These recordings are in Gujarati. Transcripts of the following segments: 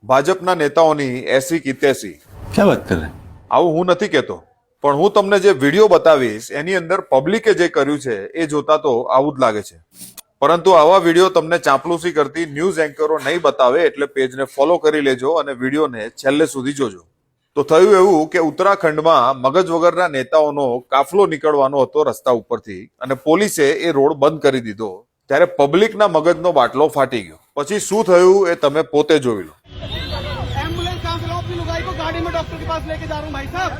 ભાજપના નેતાઓની 80-81। क्या बात कर रहे हैं? આવું હું નથી કહેતો, પણ હું તમને જે વિડીયો બતાવીશ એની અંદર પબ્લિકે જે કર્યું છે એ જોતા તો આવું જ લાગે છે। પરંતુ આવા વિડીયો તમને ચાંપલુસી કરતી ન્યૂઝ એન્કરો નહીં બતાવે, એટલે પેજને ફોલો કરી લેજો અને વિડીયોને છેલ્લે સુધી જોજો। તો થયું એવું કે ઉત્તરાખંડમાં મગજ વગરના નેતાઓનો કાફલો નીકળવાનો હતો રસ્તા ઉપરથી અને પોલીસે એ રોડ બંધ કરી દીધો, ત્યારે પબ્લિકના મગજનો બાટલો ફાટી ગયો। પછી શું થયું એ તમે પોતે જોઈ લો। एम्बुलेंस कहाँ से लाऊं? अपनी लुगाई को गाड़ी में डॉक्टर के पास लेके जा रहा हूँ भाई साहब।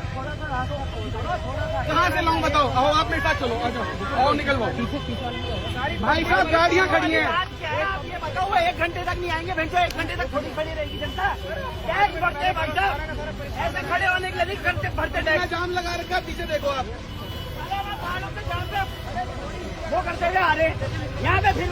कहाँ से लाऊं बताओ? आओ आप मेरे साथ चलो, आ जाओ, आओ निकलवाओ। भाई साहब गाड़ियाँ खड़ी हैं। आप ये बताओ, वो 1 घंटे तक नहीं आएंगे? भैंसो 1 घंटे तक थोड़ी खड़ी रहेगी जनता? क्या वक्त है भाई साहब? ऐसे खड़े होने के लिए नहीं घंटे भरते इतना जाम लगा रखा है, पीछे देखो आप। पहाड़ों पे जाम पे वो करते हुए आ रहे यहाँ पे फिर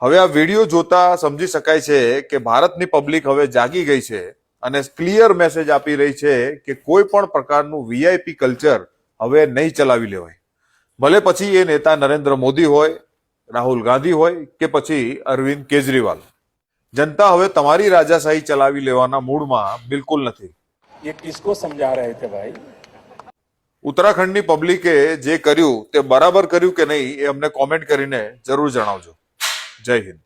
હવે આ વિડીયો જોતા સમજી શકાય છે કે ભારતની પબ્લિક હવે જાગી ગઈ છે અને ક્લિયર મેસેજ આપી રહી છે કે કોઈ પણ પ્રકારનું વીઆઈપી કલ્ચર હવે નહીં ચલાવી લેવાય। ભલે પછી એ નેતા નરેન્દ્ર મોદી હોય, રાહુલ ગાંધી હોય કે પછી અરવિંદ કેજરીવાલ। જનતા હવે તમારી રાજાશાહી ચલાવી લેવાના મૂડમાં બિલકુલ નથી। ये किसको समझा रहे थे भाई? ઉત્તરાખંડની પબ્લિકે જે કર્યું તે બરાબર કર્યું કે નહીં એ અમને કોમેન્ટ કરીને જરૂર જણાવજો। જય હિન્દ।